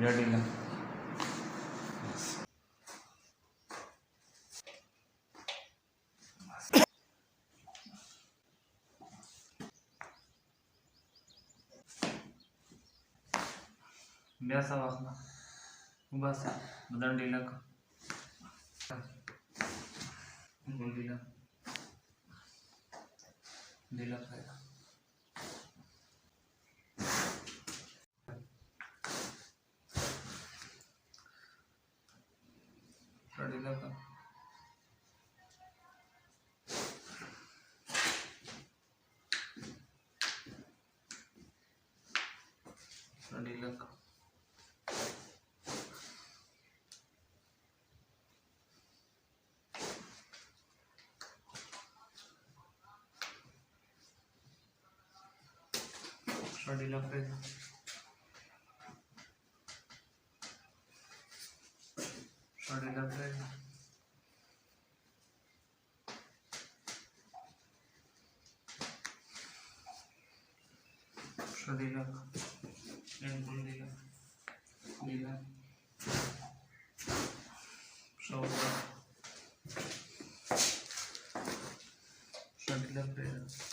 ready na. biasa wakna ubasa badan dilak dilak dilak है dilak dilak dilak dilak dilak ankle dilak dilak shoulder dilak